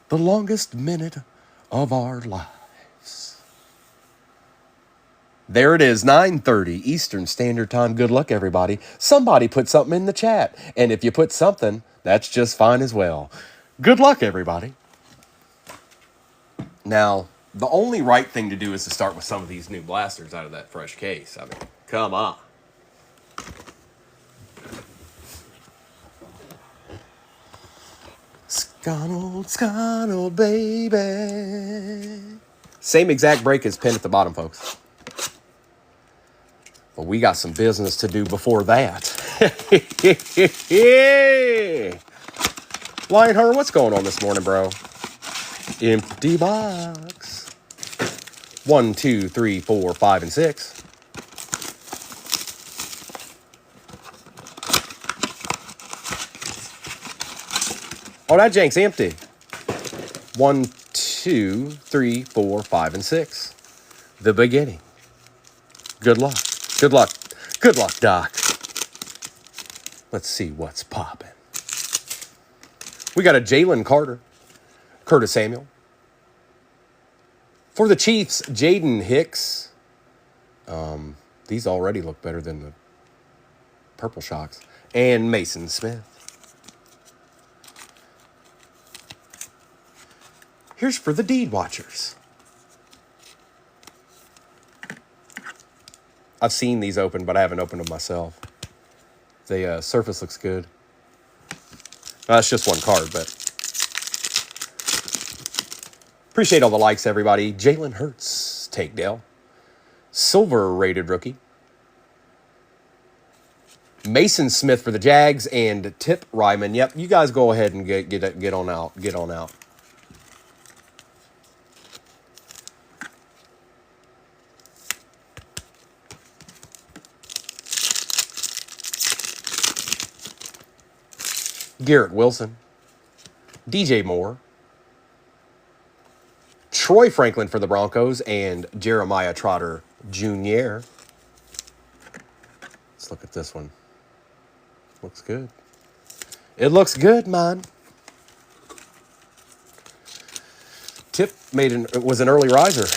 the longest minute of our lives. There it is, 9:30 Eastern Standard Time. Good luck, everybody. Somebody put something in the chat. And if you put something, that's just fine as well. Good luck, everybody. Now, the only right thing to do is to start with some of these new blasters out of that fresh case. I mean, come on. Sconnell, baby. Same exact break as pin at the bottom, folks. But we got some business to do before that. Yeah. Lionheart, what's going on this morning, bro? Empty box. 1, 2, 3, 4, 5, and 6. Oh, that jank's empty. 1, 2, 3, 4, 5, and 6. The beginning. Good luck. Good luck. Good luck, Doc. Let's see what's popping. We got a Jalen Carter. Curtis Samuel. For the Chiefs, Jaden Hicks. These already look better than the Purple Shocks. And Mason Smith. Here's for the Deed Watchers. I've seen these open, but I haven't opened them myself. The surface looks good. That's just one card, but appreciate all the likes, everybody. Jalen Hurts, Takedale. Silver rated rookie. Mason Smith for the Jags and Tip Ryman. Yep, you guys go ahead and get on out. Get on out. Garrett Wilson, DJ Moore, Troy Franklin for the Broncos, and Jeremiah Trotter Jr. Let's look at this one. Looks good. It looks good, man. Tip was an early riser.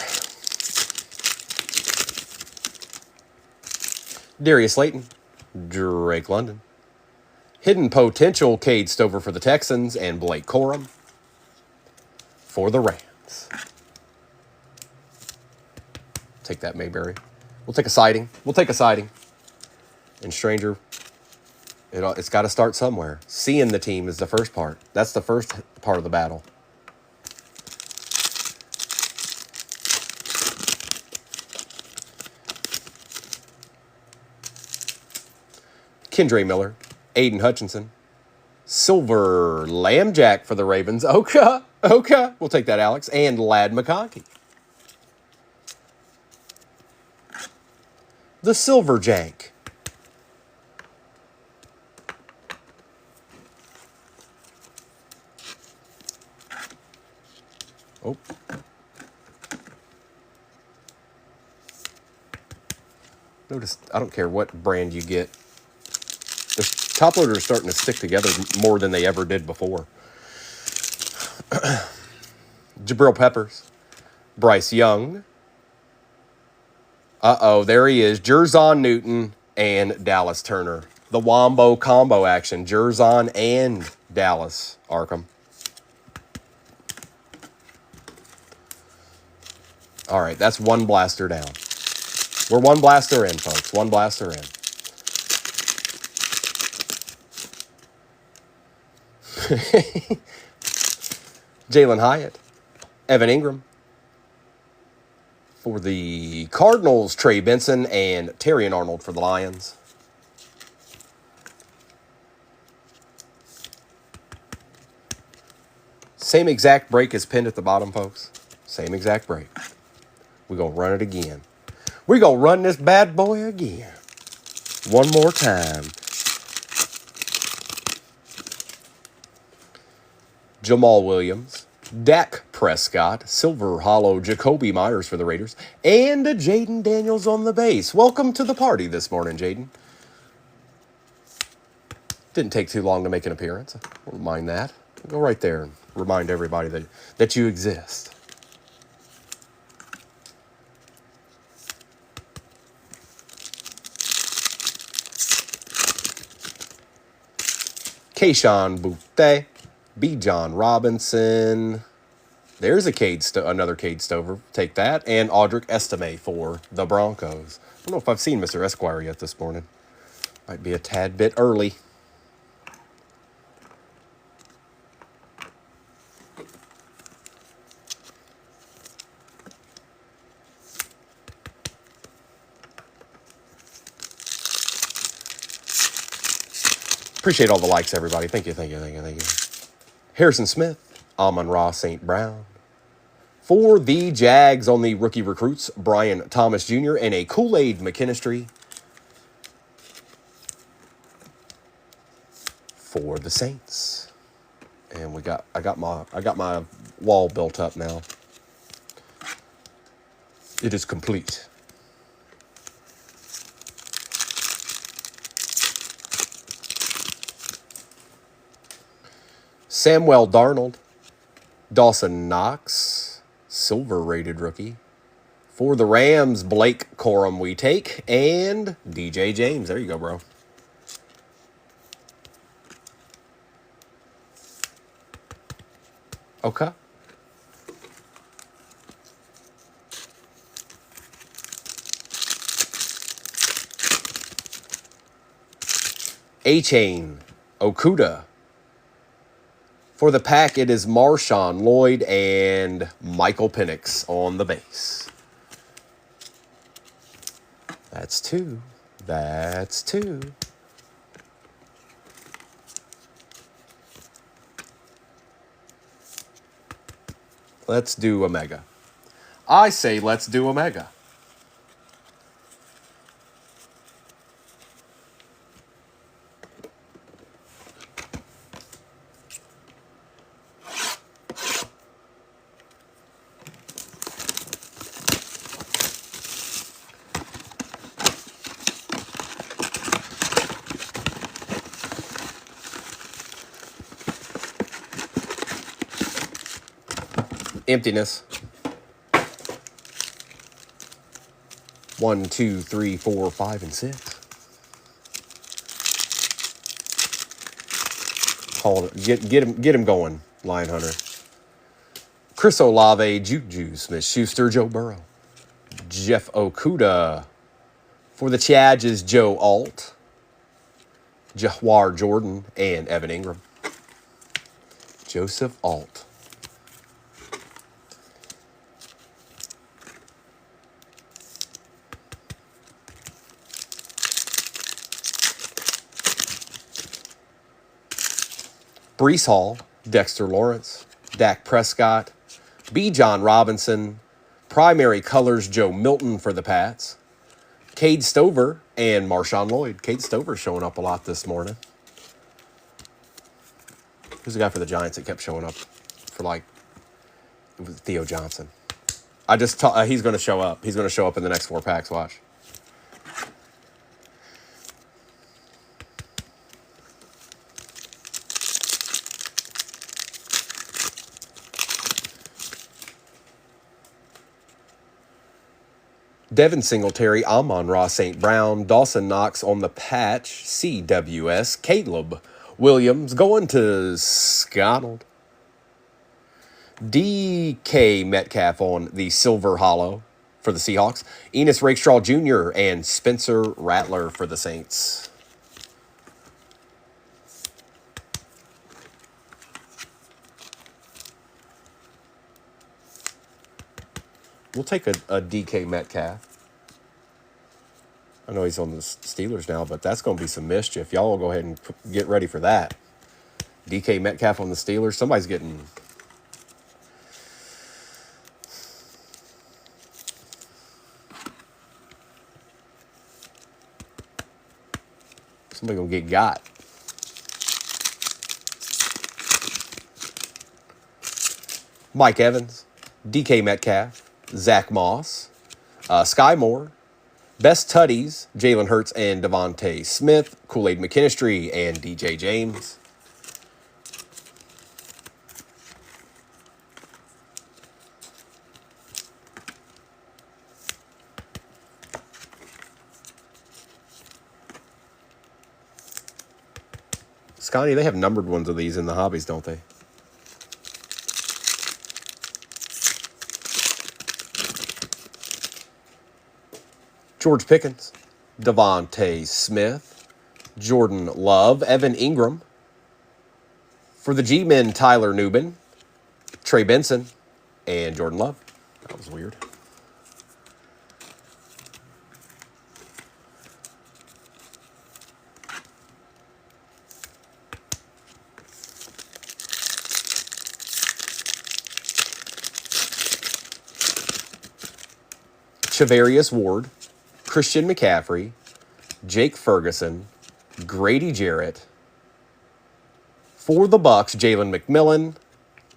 Darius Slayton, Drake London. Hidden potential, Cade Stover for the Texans, and Blake Corum for the Rams. Take that, Mayberry. We'll take a sighting. We'll take a sighting. And Stranger, it's got to start somewhere. Seeing the team is the first part. That's the first part of the battle. Kendre Miller. Aiden Hutchinson. Silver Lambjack for the Ravens. Okay. We'll take that, Alex. And Ladd McConkey. The Silver Jank. Oh. Notice, I don't care what brand you get. Top loaders are starting to stick together more than they ever did before. Jabril Peppers. Bryce Young. There he is. Jerzon Newton and Dallas Turner. The Wombo combo action. Jerzon and Dallas Arkham. All right, that's one blaster down. We're one blaster in, folks. One blaster in. Jalen Hyatt, Evan Ingram. For the Cardinals, Trey Benson and Terrion Arnold for the Lions. Same exact break as pinned at the bottom, folks. Same exact break. We're going to run it again. We're going to run this bad boy again. One more time. Jamal Williams, Dak Prescott, Silver Hollow, Jacoby Myers for the Raiders, and Jaden Daniels on the base. Welcome to the party this morning, Jaden. Didn't take too long to make an appearance. I wouldn't mind that. Go right there and Remind everybody that you exist. Keyshawn Butte, B. John Robinson. There's another Cade Stover. Take that. And Audric Estime for the Broncos. I don't know if I've seen Mr. Esquire yet this morning. Might be a tad bit early. Appreciate all the likes, everybody. Thank you, thank you, thank you, thank you. Harrison Smith, Amon-Ra St. Brown. For the Jags on the rookie recruits, Brian Thomas Jr. and a Kool-Aid McKinstry. For the Saints. And I got my wall built up now. It is complete. Samuel Darnold, Dawson Knox, silver rated rookie. For the Rams, Blake Corum we take, and DJ James. There you go, bro. Okay. A-Chain, Okuda. For the pack, it is Marshawn Lloyd and Michael Penix on the base. That's two. That's two. Let's do Omega. I say let's do Omega. Emptiness. 1, 2, 3, 4, 5, and 6. Get him going, Lion Hunter. Chris Olave, Juju Smith-Schuster, Joe Burrow. Jeff Okuda. For the Chads is Joe Alt, Jahwar Jordan, and Evan Ingram. Joseph Alt. Breece Hall, Dexter Lawrence, Dak Prescott, B. John Robinson, primary colors Joe Milton for the Pats, Cade Stover, and Marshawn Lloyd. Cade Stover showing up a lot this morning. Who's the guy for the Giants that kept showing up for it was Theo Johnson. He's going to show up. He's going to show up in the next 4 packs. Watch. Devin Singletary, Amon-Ra St. Brown, Dawson Knox on the patch, CWS, Caleb Williams going to Scotland. DK Metcalf on the Silver Hollow for the Seahawks. Enos Rakestraw Jr. and Spencer Rattler for the Saints. We'll take a DK Metcalf. I know he's on the Steelers now, but that's going to be some mischief. Y'all will go ahead and get ready for that. DK Metcalf on the Steelers. Somebody's getting... Somebody going to get got. Mike Evans, DK Metcalf, Zach Moss, Sky Moore, Best Tutties, Jalen Hurts and Devontae Smith, Kool-Aid McKinstry, and DJ James. Scotty, they have numbered ones of these in the hobbies, don't they? George Pickens, Devontae Smith, Jordan Love, Evan Ingram. For the G-Men, Tyler Nubin, Trey Benson, and Jordan Love. That was weird. Chavarius Ward, Christian McCaffrey, Jake Ferguson, Grady Jarrett. For the Bucks, Jalen McMillan,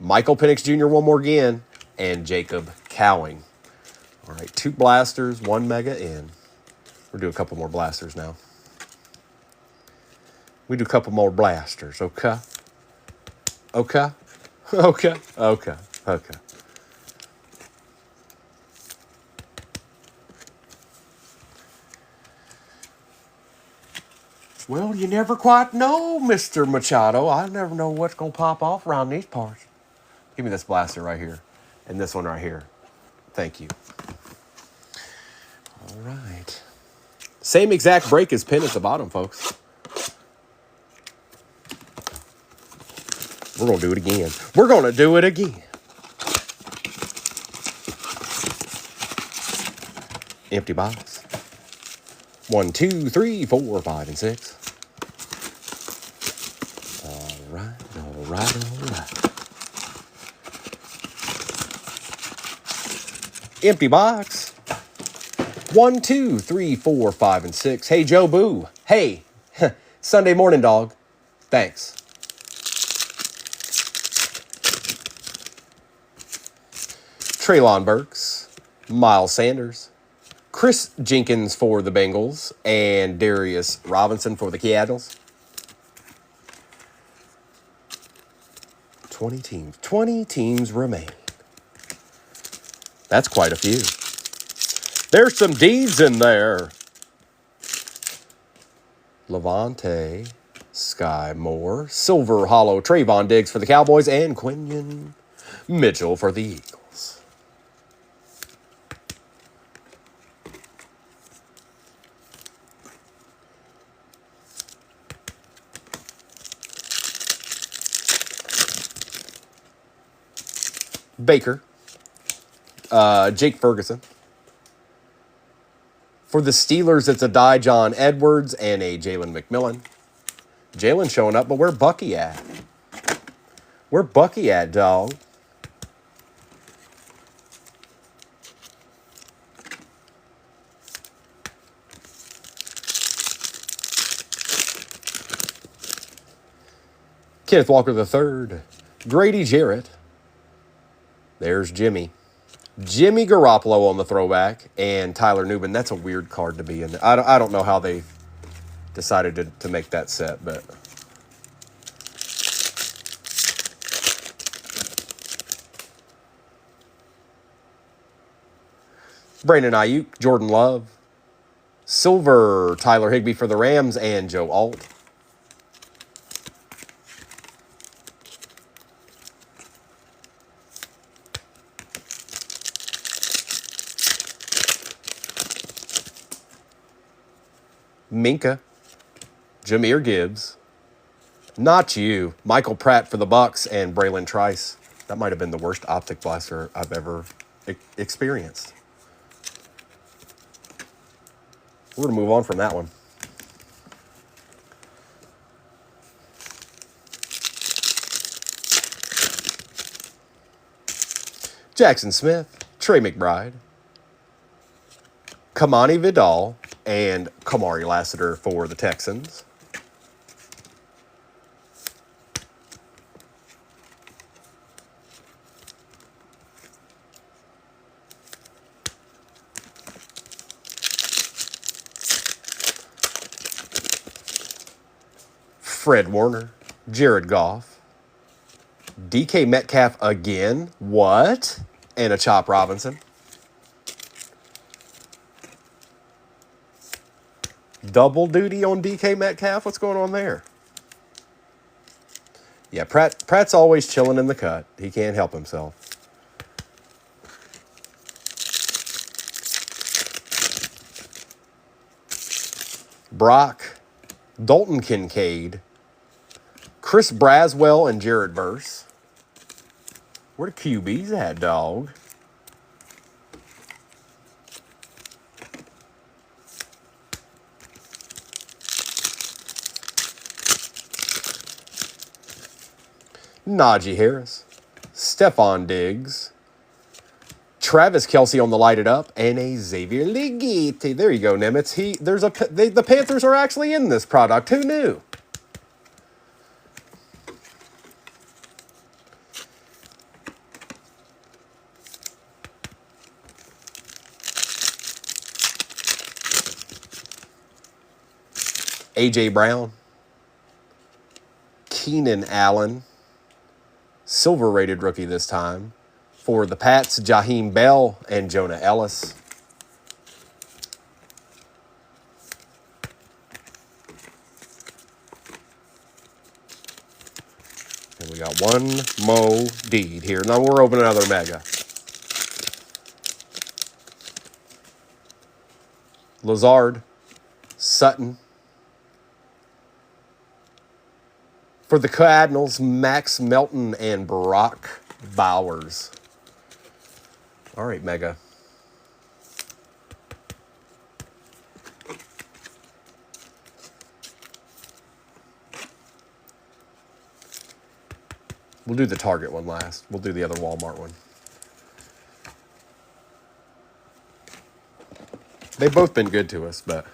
Michael Penix Jr. one more again, and Jacob Cowing. All right, 2 blasters, 1 mega in. We'll do a couple more blasters now. We do a couple more blasters, okay? Okay? Okay, okay, okay. Well, you never quite know, Mr. Machado. I never know what's going to pop off around these parts. Give me this blaster right here. And this one right here. Thank you. All right. Same exact break as pin at the bottom, folks. We're going to do it again. We're going to do it again. Empty box. 1, 2, 3, 4, 5, and 6. All right, all right, all right. Empty box. 1, 2, 3, 4, 5, and 6. Hey, Joe Boo. Hey, Sunday morning, dog. Thanks. Treylon Burks, Miles Sanders, Chris Jenkins for the Bengals, and Darius Robinson for the Cardinals. 20 teams. 20 teams remain. That's quite a few. There's some D's in there. Levante, Sky Moore, Silver Hollow, Trayvon Diggs for the Cowboys, and Quinion Mitchell for the Eagles. Baker, Jake Ferguson. For the Steelers, it's a Dijon Edwards and a Jalen McMillan. Jalen showing up, but where Bucky at? Where Bucky at, dog? Kenneth Walker III, Grady Jarrett. There's Jimmy. Jimmy Garoppolo on the throwback, and Tyler Nubin. That's a weird card to be in. I don't know how they decided to make that set, but Brandon Ayuk, Jordan Love, Silver, Tyler Higbee for the Rams, and Joe Alt. Minka, Jahmyr Gibbs, not you, Michael Pratt for the Bucks, and Braylon Trice. That might have been the worst optic blaster I've ever experienced. We're going to move on from that one. Jackson Smith, Trey McBride, Kamani Vidal, and Kamari Lassiter for the Texans. Fred Warner, Jared Goff, DK Metcalf again. What? And a Chop Robinson. Double duty on DK Metcalf? What's going on there? Yeah, Pratt's always chilling in the cut. He can't help himself. Brock, Dalton Kincaid, Chris Braswell, and Jared Verse. Where the QBs at, dog? Najee Harris, Stephon Diggs, Travis Kelce on the Light It Up, and a Xavier Legate. There you go, Nimitz. The Panthers are actually in this product. Who knew? A.J. Brown, Keenan Allen, silver-rated rookie this time. For the Pats, Jaheim Bell and Jonah Ellis. And we got one Mo Deed here. Now we're opening another mega. Lazard, Sutton. For the Cardinals, Max Melton and Brock Bowers. All right, Mega. We'll do the Target one last. We'll do the other Walmart one. They've both been good to us, but...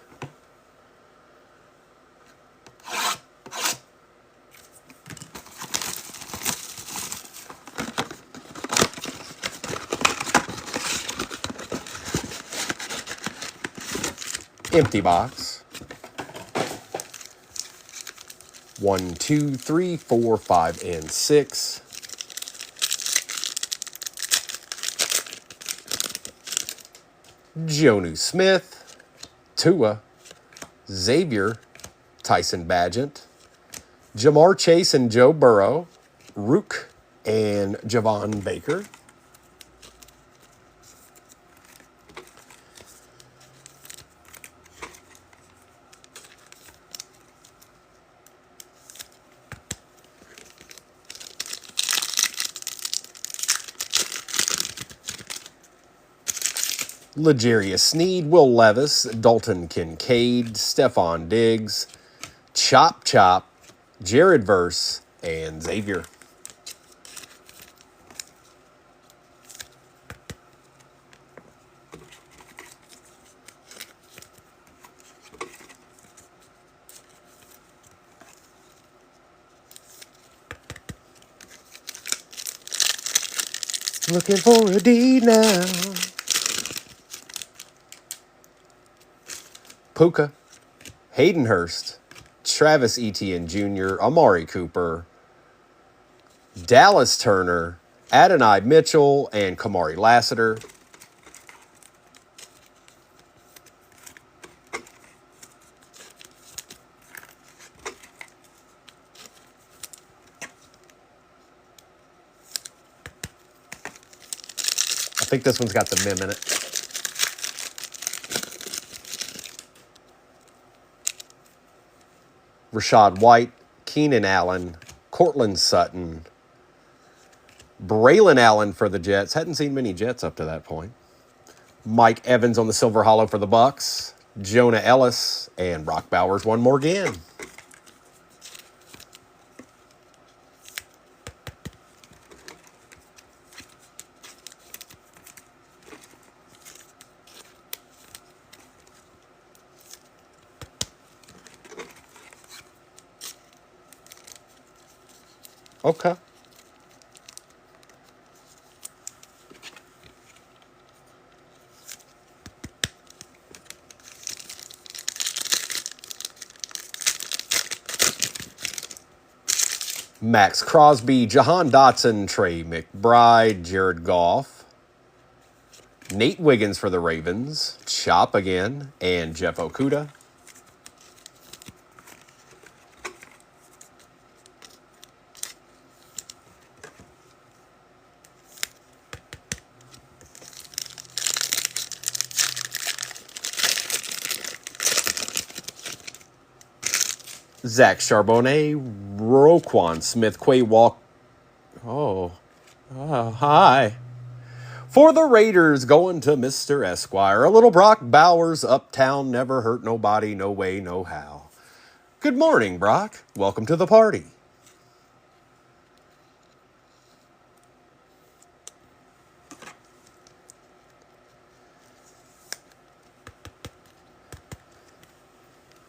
Empty box. 1, 2, 3, 4, 5, and 6. Jonnu Smith, Tua, Xavier, Tyson Bagent, Jamar Chase and Joe Burrow, Rook and Javon Baker. L'Jarius Sneed, Will Levis, Dalton Kincaid, Stephon Diggs, Chop Chop, Jared Verse, and Xavier. Looking for a D now. Puka, Hayden Hurst, Travis Etienne Jr., Amari Cooper, Dallas Turner, Adonai Mitchell, and Kamari Lassiter. I think this one's got the mem in it. Rashad White, Keenan Allen, Cortland Sutton, Braylon Allen for the Jets. Hadn't seen many Jets up to that point. Mike Evans on the Silver Hollow for the Bucks, Jonah Ellis, and Brock Bowers one more again. Okay. Max Crosby, Jahan Dotson, Trey McBride, Jared Goff, Nate Wiggins for the Ravens, Chop again, and Jeff Okudah. Zach Charbonnet, Roquan Smith, Quay Walk. Oh, hi. For the Raiders, going to Mr. Esquire. A little Brock Bowers, uptown, never hurt nobody, no way, no how. Good morning, Brock. Welcome to the party.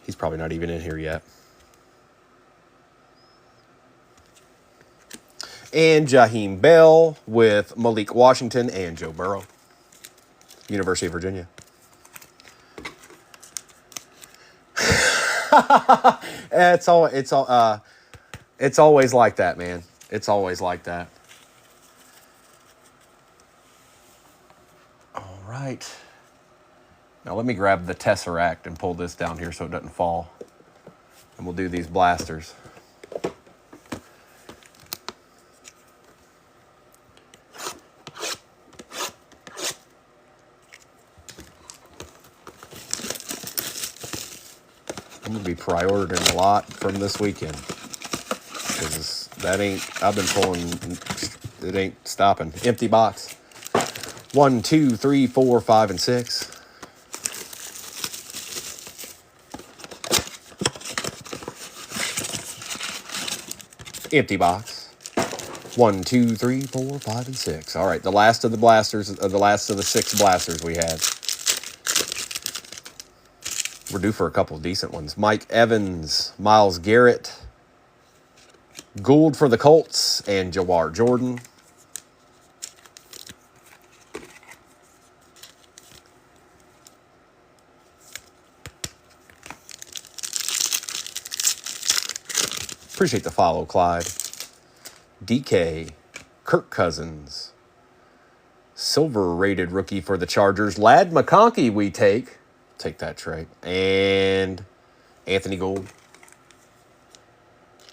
He's probably not even in here yet. And Jaheim Bell with Malik Washington and Joe Burrow. University of Virginia. It's always like that, man. It's always like that. All right. Now let me grab the Tesseract and pull this down here so it doesn't fall. And we'll do these blasters. I'm going to be pre-ordering a lot from this weekend. Because I've been pulling, it ain't stopping. Empty box. 1, 2, 3, 4, 5, and 6. Empty box. 1, 2, 3, 4, 5, and 6. All right, the last of the blasters, the last of the 6 blasters we had. We're due for a couple of decent ones. Mike Evans, Myles Garrett, Gould for the Colts, and Jawar Jordan. Appreciate the follow, Clyde. DK, Kirk Cousins, silver-rated rookie for the Chargers. Ladd McConkey we take. Take that, Trey. And Anthony Gould.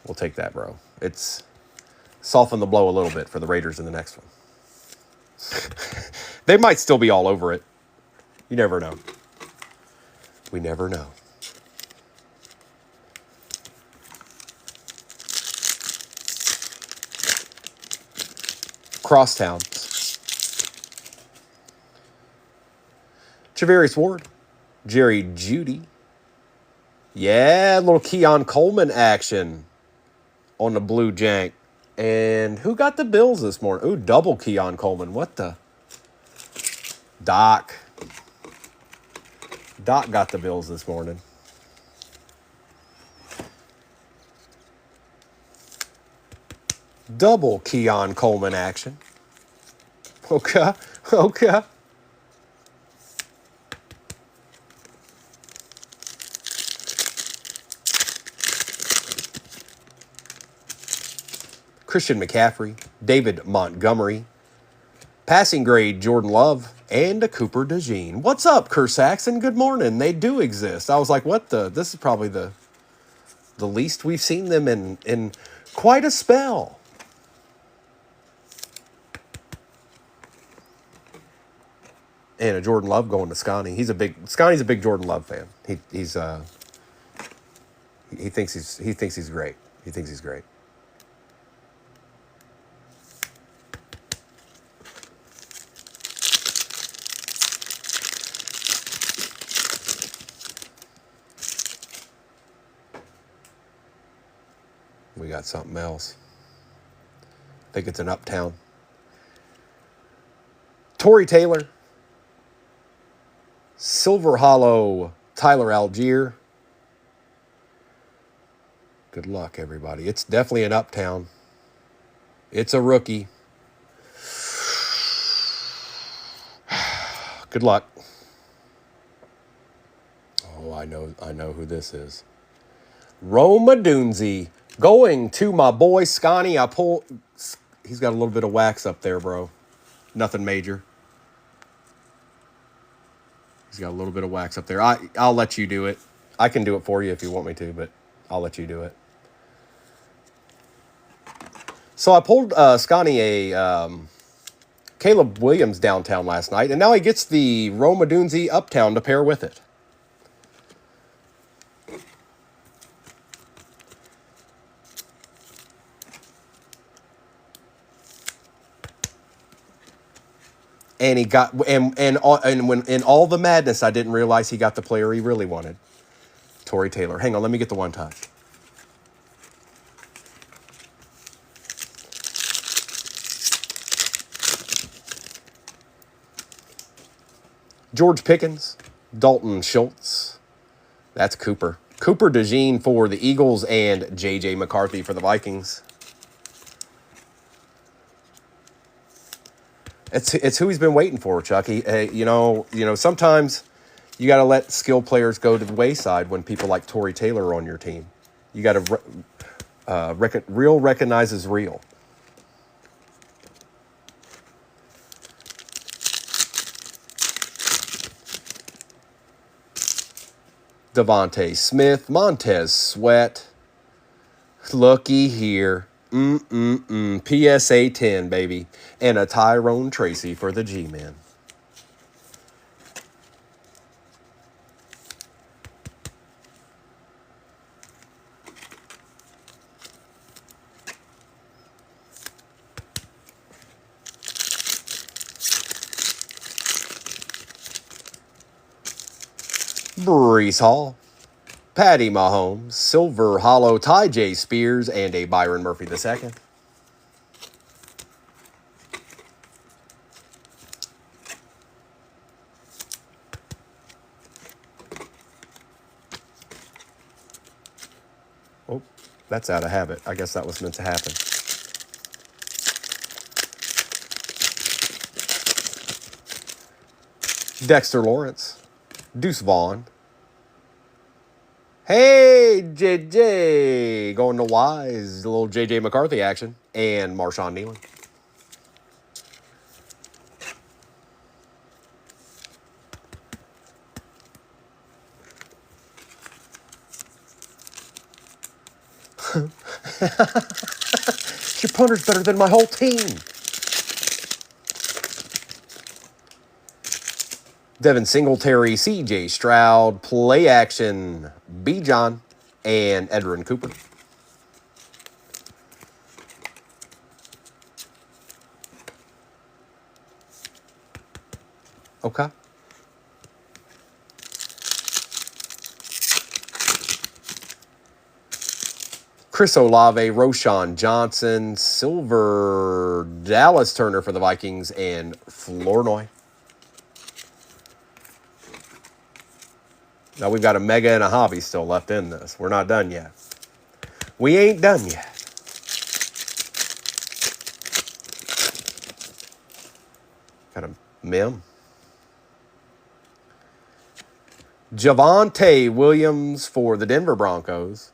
We'll take that, bro. It's soften the blow a little bit for the Raiders in the next one. They might still be all over it. You never know. We never know. Crosstown. Javarius Ward. Jerry Jeudy. Yeah, a little Keon Coleman action on the blue jank. And who got the Bills this morning? Ooh, double Keon Coleman. What the? Doc. Doc got the Bills this morning. Double Keon Coleman action. Okay. Okay. Christian McCaffrey, David Montgomery, passing grade Jordan Love, and a Cooper DeJean. What's up, Kersaxon? Good morning. They do exist. I was like, what the? This is probably the least we've seen them in quite a spell. And a Jordan Love going to Scotty. Scotty's a big Jordan Love fan. He thinks he's great. He thinks he's great. We got something else. I think it's an Uptown. Torrey Taylor. Silver Hollow, Tyler Algier. Good luck, everybody. It's definitely an Uptown. It's a rookie. Good luck. Oh, I know who this is. Roma Dunze. Going to my boy Scotty. He's got a little bit of wax up there, bro. Nothing major. He's got a little bit of wax up there. I'll let you do it. I can do it for you if you want me to, but I'll let you do it. So I pulled Scotty a Caleb Williams downtown last night, and now he gets the Roma Dunze Uptown to pair with it. And he got and when in all the madness, I didn't realize he got the player he really wanted, Tory Taylor. Hang on, let me get the one touch. George Pickens, Dalton Schultz. That's Cooper. Cooper DeJean for the Eagles and J.J. McCarthy for the Vikings. It's who he's been waiting for, Chucky. You know, sometimes you got to let skilled players go to the wayside when people like Tory Taylor are on your team. You got to real recognizes real. Devontae Smith, Montez Sweat. Looky here. PSA 10, baby. And a Tyrone Tracy for the G-Men. Breece Hall, Patty Mahomes, Silver Hollow, Ty J. Spears, and a Byron Murphy II. Oh, that's out of habit. I guess that was meant to happen. Dexter Lawrence, Deuce Vaughn. Hey, JJ, going to Wise, a little JJ McCarthy action, and Marshawn Nealon. Your punter's better than my whole team. Devin Singletary, C.J. Stroud, play action, Bijan, and Edrin Cooper. Okay. Chris Olave, Roshan Johnson, Silver, Dallas Turner for the Vikings, and Flournoy. Now we've got a mega and a hobby still left in this. We're not done yet. We ain't done yet. Got a mem. Javonte Williams for the Denver Broncos.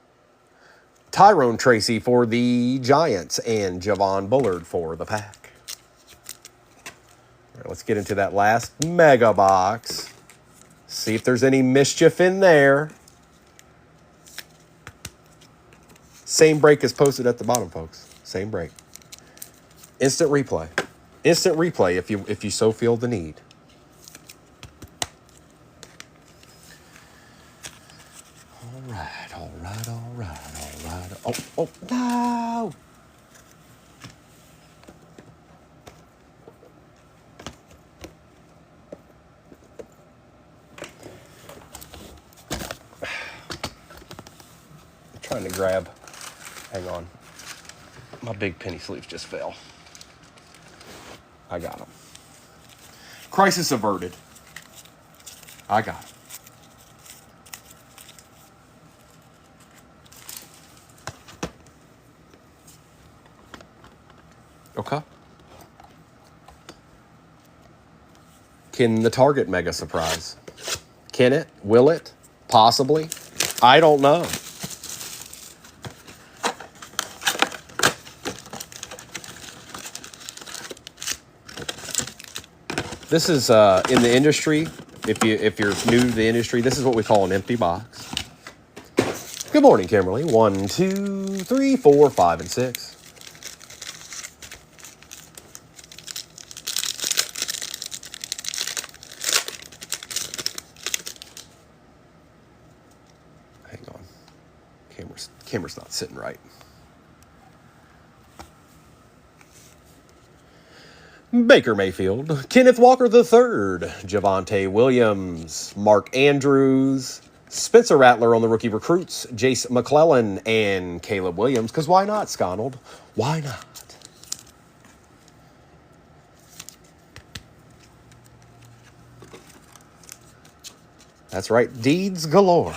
Tyrone Tracy for the Giants. And Javon Bullard for the Pack. All right, let's get into that last mega box. See if there's any mischief in there. Same break as posted at the bottom, folks. Same break. Instant replay. Instant replay if you so feel the need. All right. Oh, no. Trying to grab. Hang on. My big penny sleeves just fell. I got them. Crisis averted. I got them. Okay. Can the Target mega surprise? Can it? Will it? Possibly? I don't know. This is in the industry. If you're new to the industry, this is what we call an empty box. Good morning, Kimberly. 1, 2, 3, 4, 5, and 6. Hang on. Camera's not sitting right. Baker Mayfield, Kenneth Walker III, Javonte Williams, Mark Andrews, Spencer Rattler on the rookie recruits, Jace McClellan, and Caleb Williams. Because why not, Sconald? Why not? That's right, deeds galore.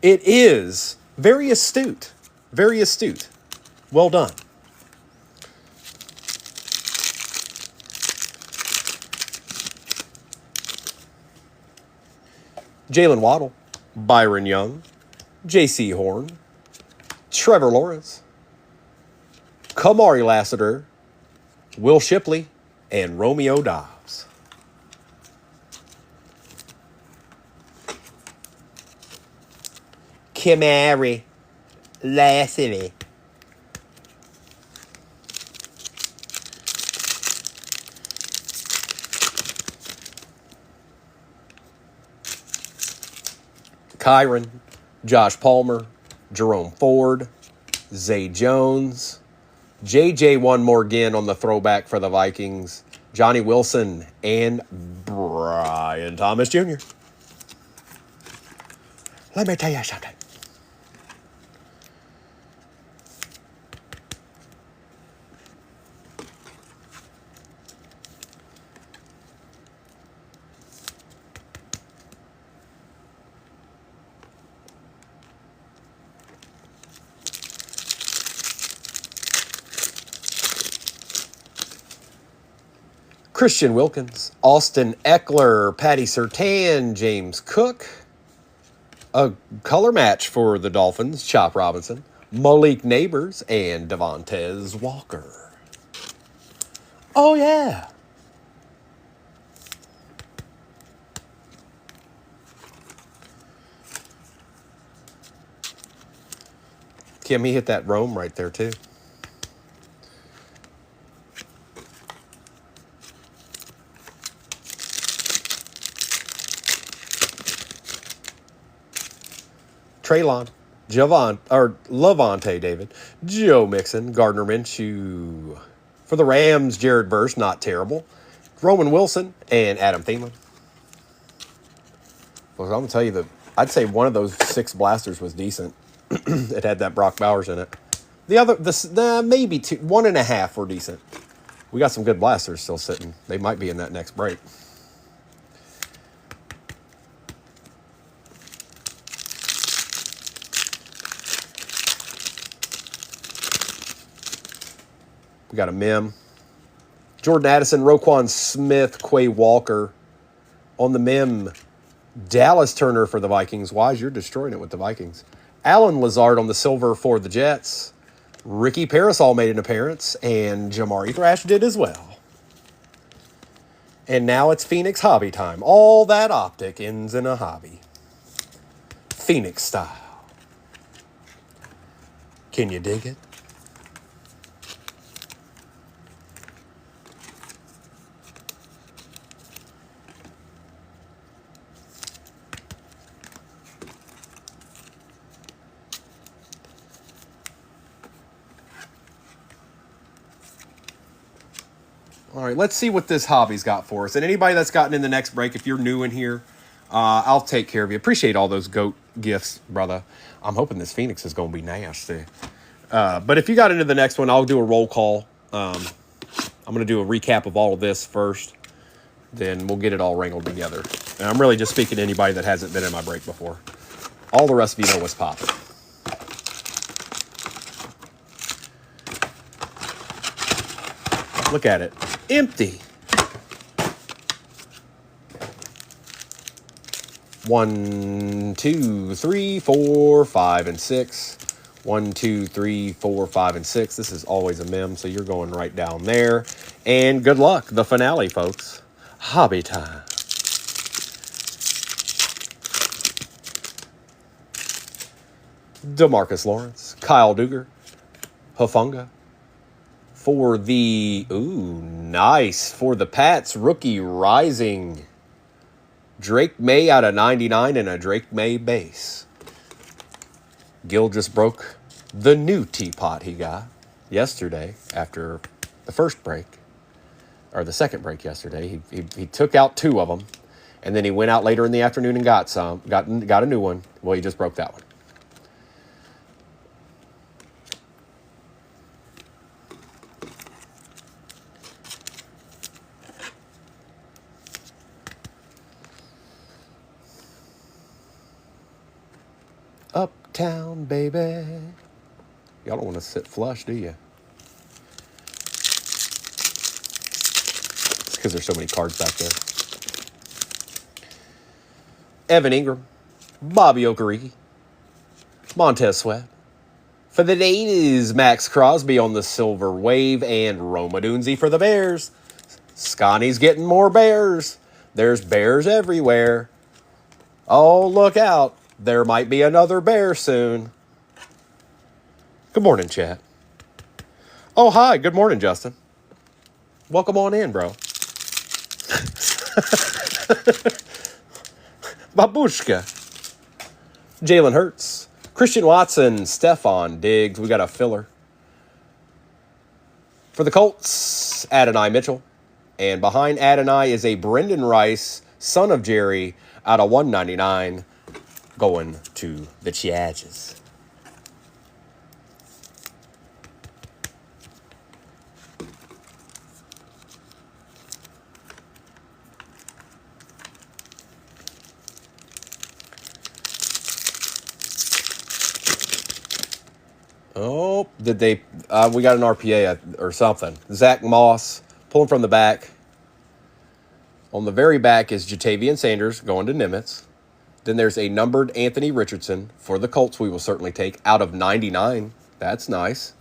It is very astute. Very astute. Well done. Jalen Waddle, Byron Young, J.C. Horn, Trevor Lawrence, Kamari Lassiter, Will Shipley, and Romeo Dobbs. Kamari Lassiter. Kyron, Josh Palmer, Jerome Ford, Zay Jones, J.J. one more again on the throwback for the Vikings, Johnny Wilson, and Brian Thomas Jr. Let me tell you something. Christian Wilkins, Austin Eckler, Patty Surtain, James Cook. A color match for the Dolphins, Chop Robinson, Malik Neighbors, and Devontae Walker. Oh, yeah. Kim, he hit that roam right there, too. Traylon, Lavonte David, Joe Mixon, Gardner Minshew. For the Rams, Jared Verse, not terrible. Roman Wilson, and Adam Thielen. Well, I'm going to tell you, I'd say one of those 6 blasters was decent. It had that Brock Bowers in it. The other, maybe 2, 1.5 were decent. We got some good blasters still sitting. They might be in that next break. We got a Mem. Jordan Addison, Roquan Smith, Quay Walker. On the Mem, Dallas Turner for the Vikings. Wise, you're destroying it with the Vikings. Alan Lazard on the silver for the Jets. Ricky Parasol made an appearance, and Jamari Thrash did as well. And now it's Phoenix hobby time. All that optic ends in a hobby. Phoenix style. Can you dig it? All right, let's see what this hobby's got for us. And anybody that's gotten in the next break, if you're new in here, I'll take care of you. Appreciate all those GOAT gifts, brother. I'm hoping this Phoenix is going to be nasty. But if you got into the next one, I'll do a roll call. I'm going to do a recap of all of this first. Then we'll get it all wrangled together. And I'm really just speaking to anybody that hasn't been in my break before. All the rest of you know what's popping. Look at it. Empty. 1, 2, 3, 4, 5, and 6. 1, 2, 3, 4, 5, and 6. This is always a mem, so you're going right down there. And good luck. The finale, folks. Hobby time. DeMarcus Lawrence. Kyle Duggar. Hufanga. For the, nice. For the Pats, rookie rising. Drake May out of 99 and a Drake May base. Gil just broke the new teapot he got yesterday after the first break. Or the second break yesterday. He took out 2 of them. And then he went out later in the afternoon and got a new one. Well, he just broke that one. Uptown, baby. Y'all don't want to sit flush, do you? It's because there's so many cards back there. Evan Ingram, Bobby Okereke, Montez Sweat. For the Natives, Max Crosby on the Silver Wave, and Roma Dunzi for the Bears. Scotty's getting more bears. There's bears everywhere. Oh, look out. There might be another bear soon. Good morning, chat. Oh, hi. Good morning, Justin. Welcome on in, bro. Babushka. Jalen Hurts. Christian Watson. Stephon Diggs. We got a filler. For the Colts, Adonai Mitchell. And behind Adonai is a Brendan Rice, son of Jerry, out of 199, going to the Chargers. Oh, did they? We got an RPA or something. Zach Moss pulling from the back. On the very back is Jatavian Sanders going to Nimitz. Then there's a numbered Anthony Richardson for the Colts. We will certainly take out of 99. That's nice.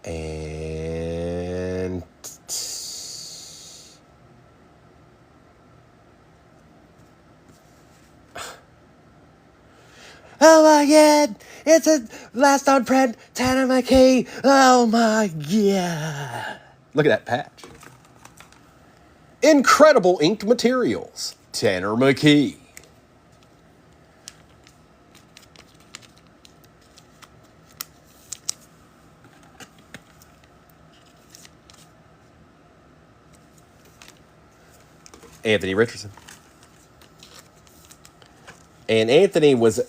And oh my God, it's a last on print Tanner McKee. Oh my God. Look at that patch. Incredible inked materials. Tanner McKee. Anthony Richardson. And Anthony was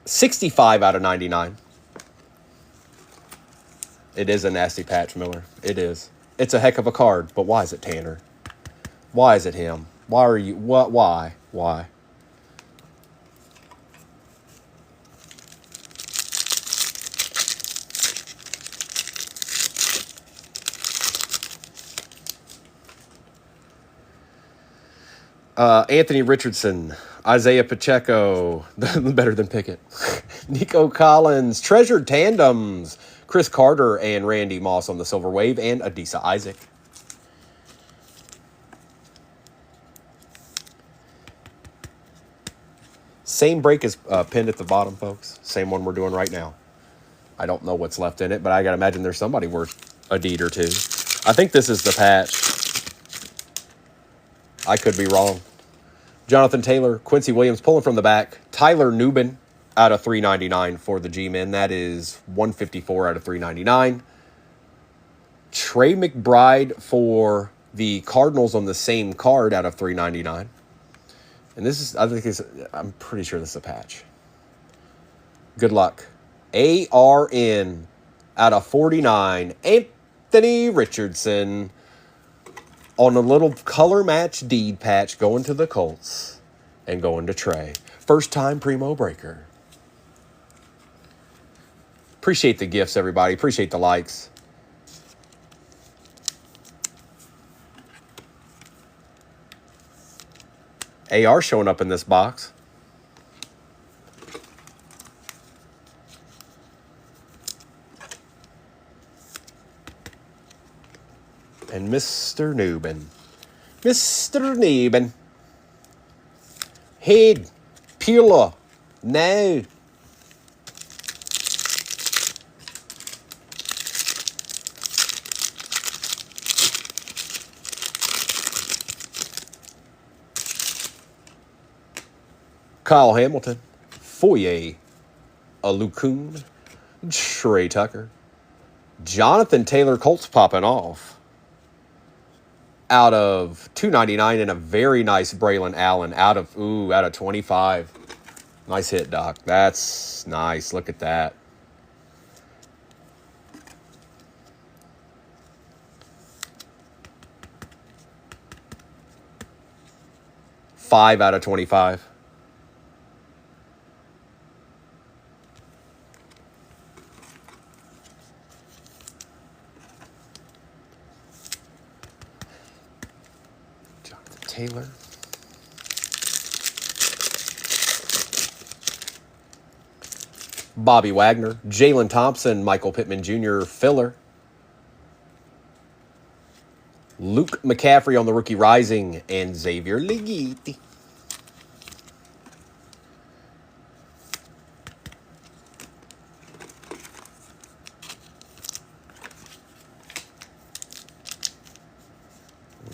65 out of 99. It is a nasty patch, Miller. It is. It's a heck of a card, but why is it Tanner? Why is it him? Why are you... What? Why? Why? Anthony Richardson, Isaiah Pacheco, better than Pickett, Nico Collins, Treasured Tandems, Chris Carter and Randy Moss on the Silver Wave, and Adisa Isaac. Same break is pinned at the bottom, folks. Same one we're doing right now. I don't know what's left in it, but I got to imagine there's somebody worth a deed or two. I think this is the patch. I could be wrong. Jonathan Taylor, Quincy Williams pulling from the back. Tyler Nubin out of 399 for the G-Men. That is 154 out of 399. Trey McBride for the Cardinals on the same card out of 399. And this is, I'm pretty sure this is a patch. Good luck. ARN out of 49. Anthony Richardson on a little color match deed patch going to the Colts and going to Trey. First time Primo Breaker. Appreciate the gifts, everybody. Appreciate the likes. AR showing up in this box. And Mr. Nubin. Mr. Nubin. Head. Pula. Now. Kyle Hamilton, Foye Alukun, Trey Tucker, Jonathan Taylor Colts popping off out of 299, and a very nice Braylon Allen out of 25. Nice hit, Doc. That's nice. Look at that. Five out of 25. Jonathan Taylor. Bobby Wagner, Jalen Thompson, Michael Pittman Jr. filler. Luke McCaffrey on the rookie rising, and Xavier Leggetti.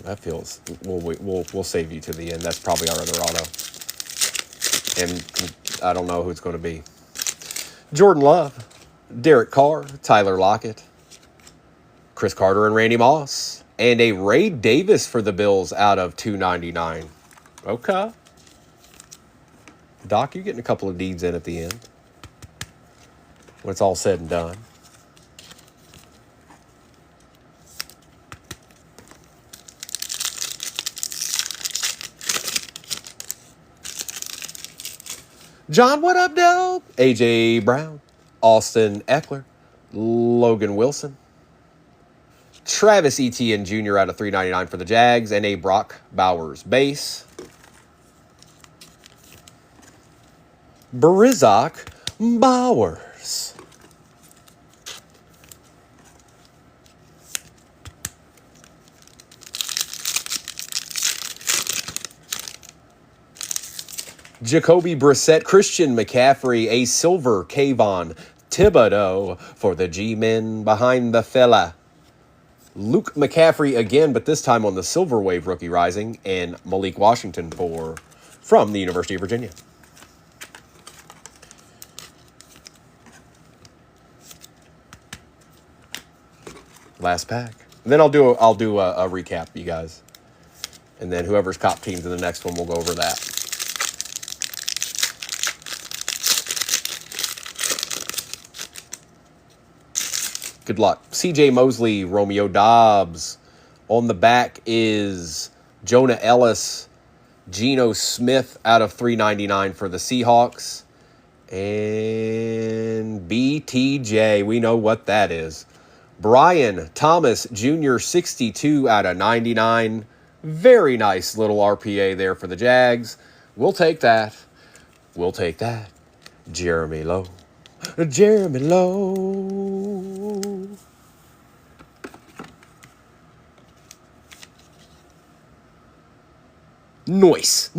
That feels, we'll save you to the end. That's probably our other auto. And I don't know who it's going to be. Jordan Love, Derek Carr, Tyler Lockett, Chris Carter and Randy Moss, and a Ray Davis for the Bills out of 299. Okay. Doc, you're getting a couple of deeds in at the end when it's all said and done. John, what up, dog? A.J. Brown, Austin Eckler, Logan Wilson, Travis Etienne Jr. out of 399 for the Jags, and a Brock Bowers base. Barizak Bowers. Jacoby Brissett, Christian McCaffrey, a silver Kayvon Thibodeau for the G-men behind the fella. Luke McCaffrey again, but this time on the Silver Wave rookie rising, and Malik Washington from the University of Virginia. Last pack. And then I'll do a recap, you guys. And then whoever's cop teams in the next one, we'll go over that. Good luck. C.J. Mosley, Romeo Dobbs. On the back is Jonah Ellis, Geno Smith out of 399 for the Seahawks. And BTJ, we know what that is. Brian Thomas Jr., 62 out of 99. Very nice little RPA there for the Jags. We'll take that. We'll take that. Jeremy Lowe. Jeremy Lowe. Noise.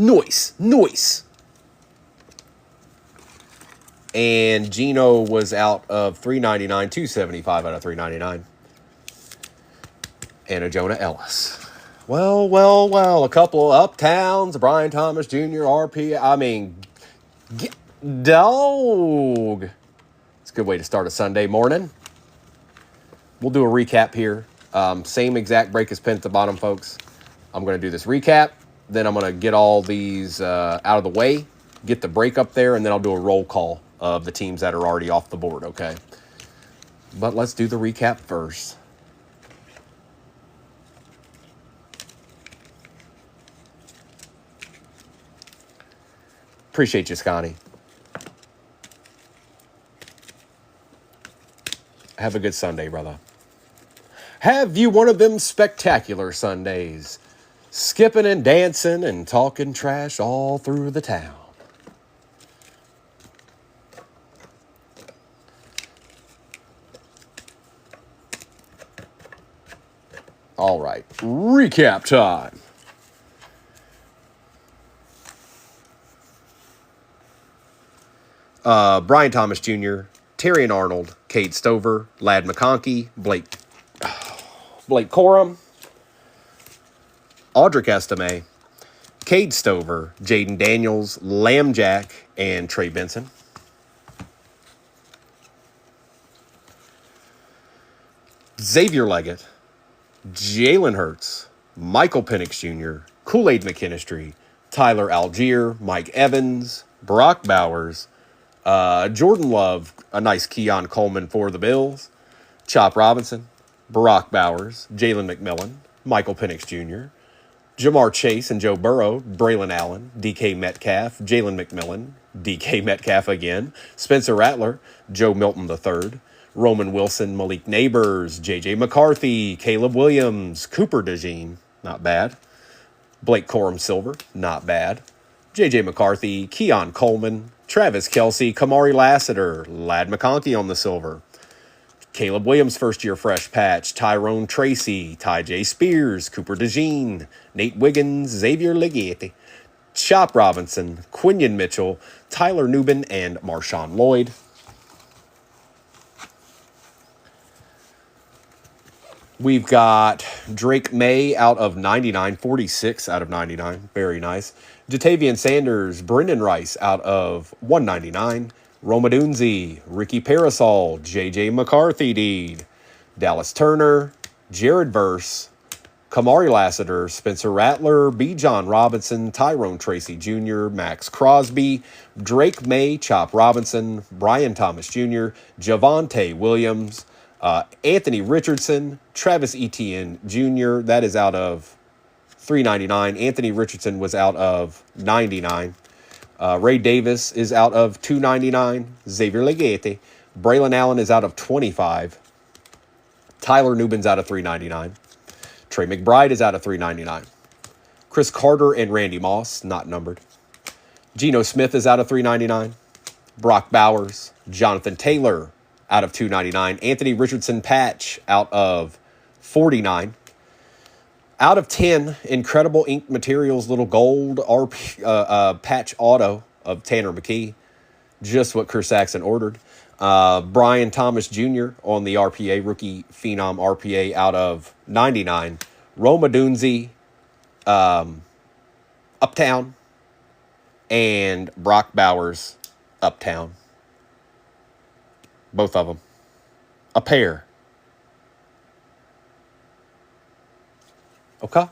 And Geno was out of 399, 275 out of 399. And a Jonah Ellis. Well. A couple of Uptowns, Brian Thomas Jr., RP. I mean, dog. It's a good way to start a Sunday morning. We'll do a recap here. Same exact break as pin at the bottom, folks. I'm going to do this recap. Then I'm going to get all these out of the way, get the break up there, and then I'll do a roll call of the teams that are already off the board, okay? But let's do the recap first. Appreciate you, Scotty. Have a good Sunday, brother. Have you one of them spectacular Sundays, skipping and dancing and talking trash all through the town. All right, recap time. Brian Thomas Jr., Terrion Arnold, Cade Stover, Ladd McConkey, Blake Corum, Audric Estime, Cade Stover, Jaden Daniels, Lamb Jack, and Trey Benson. Xavier Leggett, Jalen Hurts, Michael Penix Jr., Kool-Aid McKinstry, Tyler Algier, Mike Evans, Brock Bowers, Jordan Love, a nice Keon Coleman for the Bills, Chop Robinson, Brock Bowers, Jalen McMillan, Michael Penix Jr., Jamar Chase and Joe Burrow, Braylon Allen, DK Metcalf, Jalen McMillan, DK Metcalf again, Spencer Rattler, Joe Milton III, Roman Wilson, Malik Neighbors, J.J. McCarthy, Caleb Williams, Cooper DeJean, not bad, Blake Corum Silver, not bad, J.J. McCarthy, Keon Coleman, Travis Kelce, Kamari Lassiter, Ladd McConkey on the silver, Caleb Williams, first-year fresh patch, Tyrone Tracy, Ty J. Spears, Cooper DeJean, Nate Wiggins, Xavier Leggett, Chop Robinson, Quinion Mitchell, Tyler Nubin, and Marshawn Lloyd. We've got Drake May out of 99, 46 out of 99. Very nice. Jatavian Sanders, Brendan Rice out of 199. Roma Dunzi, Ricky Parasol, J.J. McCarthy Deed, Dallas Turner, Jared Verse, Kamari Lassiter, Spencer Rattler, B. John Robinson, Tyrone Tracy Jr., Max Crosby, Drake May, Chop Robinson, Brian Thomas Jr., Javonte Williams, Anthony Richardson, Travis Etienne Jr., that is out of 399. Anthony Richardson was out of 99. Ray Davis is out of 299. Xavier Leggett. Braylon Allen is out of 25. Tyler Nubin's out of 399. Trey McBride is out of 399. Chris Carter and Randy Moss, not numbered. Geno Smith is out of 399. Brock Bowers, Jonathan Taylor out of 299. Anthony Richardson patch out of 49. Out of 10, Incredible Ink Materials little gold patch auto of Tanner McKee. Just what Chris Saxon ordered. Brian Thomas Jr. on the RPA, rookie phenom RPA out of 99. Roma Dunzi, Uptown. And Brock Bowers, Uptown. Both of them. A pair. Okay.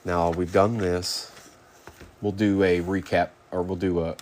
Now we've done this. We'll do a recap, or we'll do a